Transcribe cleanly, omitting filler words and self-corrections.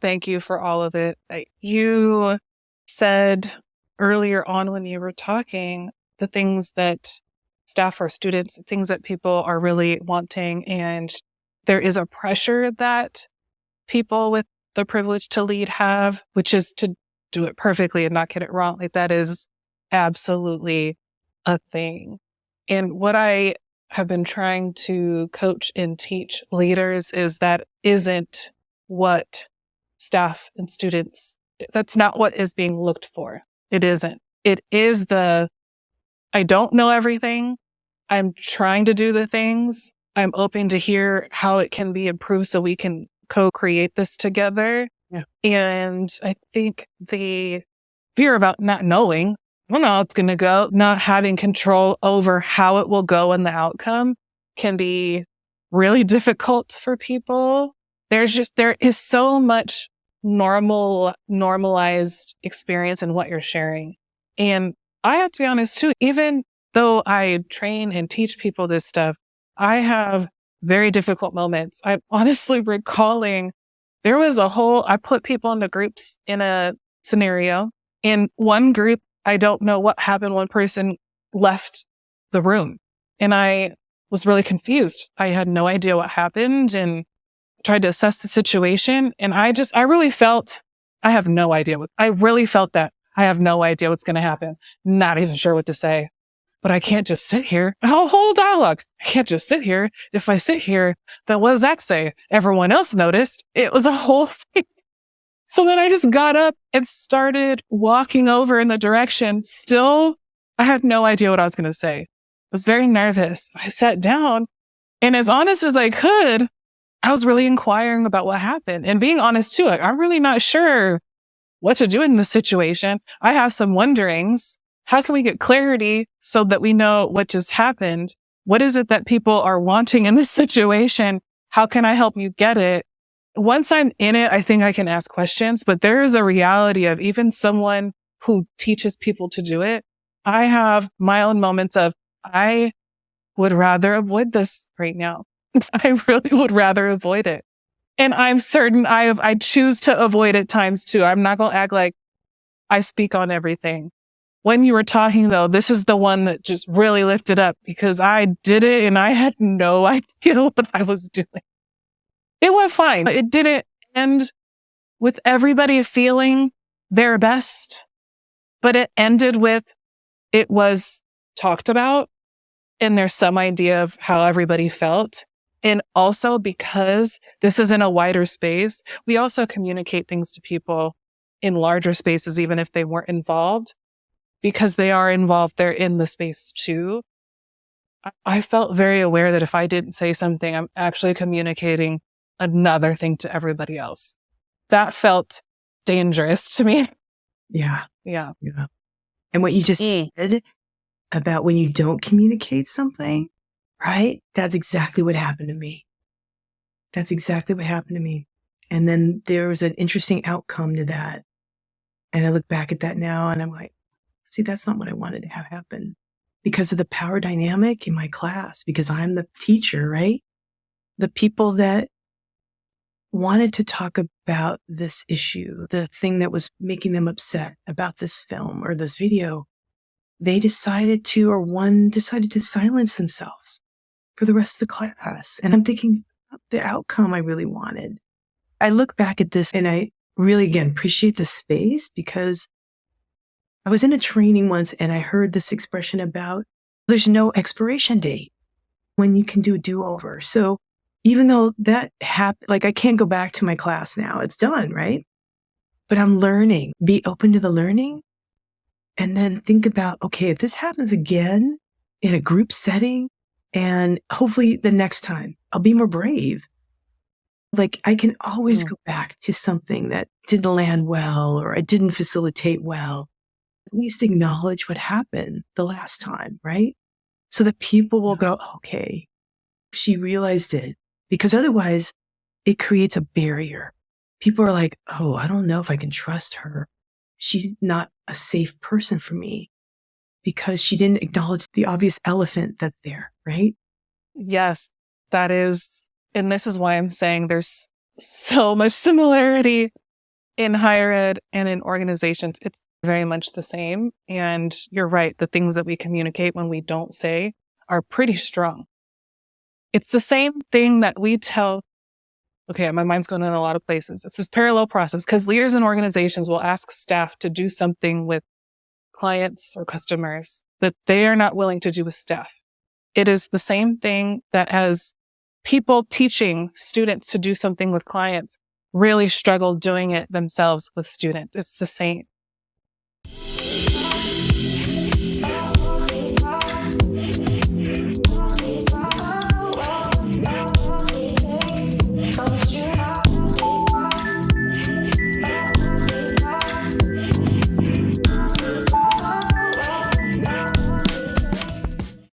Thank you for all of it. You said earlier on when you were talking, the things that staff or students, things that people are really wanting. And there is a pressure that people with the privilege to lead have, which is to do it perfectly and not get it wrong. Like that is absolutely a thing. And what I have been trying to coach and teach leaders is that isn't what staff and students, that's not what is being looked for. It isn't. It is I don't know everything. I'm trying to do the things. I'm open to hear how it can be improved so we can co-create this together. Yeah. And I think the fear about not knowing, I don't know how it's going to go, not having control over how it will go and the outcome can be really difficult for people. There is so much normalized experience in what you're sharing. And I have to be honest too, even though I train and teach people this stuff, I have very difficult moments. I'm honestly recalling there was I put people into groups in a scenario. In one group, I don't know what happened. One person left the room and I was really confused. I had no idea what happened and tried to assess the situation. And I really felt, I really felt that I have no idea what's going to happen. Not even sure what to say, but I can't just sit here. A whole dialogue. I can't just sit here. If I sit here, then what does that say? Everyone else noticed. It was a whole thing. So then I just got up and started walking over in the direction. Still, I had no idea what I was going to say. I was very nervous. I sat down and as honest as I could, I was really inquiring about what happened and being honest too. Like, I'm really not sure what to do in this situation. I have some wonderings. How can we get clarity so that we know what just happened? What is it that people are wanting in this situation? How can I help you get it? Once I'm in it, I think I can ask questions, but there is a reality of even someone who teaches people to do it. I have my own moments of, I would rather avoid this right now. I really would rather avoid it. And I'm certain I choose to avoid it times two. I'm not going to act like I speak on everything. When you were talking though, this is the one that just really lifted up because I did it and I had no idea what I was doing. It went fine. It didn't end with everybody feeling their best, but it ended with it was talked about and there's some idea of how everybody felt. And also because this is in a wider space, we also communicate things to people in larger spaces, even if they weren't involved, because they are involved. They're in the space too. I felt very aware that if I didn't say something, I'm actually communicating another thing to everybody else. That felt dangerous to me. Yeah. Yeah. Yeah. And what you just said about when you don't communicate something, right? That's exactly what happened to me. And then there was an interesting outcome to that. And I look back at that now and I'm like, see, that's not what I wanted to have happen because of the power dynamic in my class, because I'm the teacher, right? The people that wanted to talk about this issue, the thing that was making them upset about this film or this video, they decided to, or one decided to silence themselves for the rest of the class. And I'm thinking the outcome I really wanted. I look back at this and I really, again, appreciate the space because I was in a training once and I heard this expression about there's no expiration date when you can do a do-over. So even though that happened, like I can't go back to my class now, it's done, right? But I'm learning, be open to the learning and then think about, okay, if this happens again in a group setting and hopefully the next time I'll be more brave. Like I can always go back to something that didn't land well or I didn't facilitate well. At least acknowledge what happened the last time, right? So that people will go, okay, she realized it. Because otherwise it creates a barrier. People are like, oh, I don't know if I can trust her. She's not a safe person for me because she didn't acknowledge the obvious elephant that's there, right? Yes, that is. And this is why I'm saying there's so much similarity in higher ed and in organizations. It's very much the same. And you're right. The things that we communicate when we don't say are pretty strong. It's the same thing that we tell. Okay, my mind's going in a lot of places. It's this parallel process because leaders in organizations will ask staff to do something with clients or customers that they are not willing to do with staff. It is the same thing that as people teaching students to do something with clients really struggle doing it themselves with students. It's the same.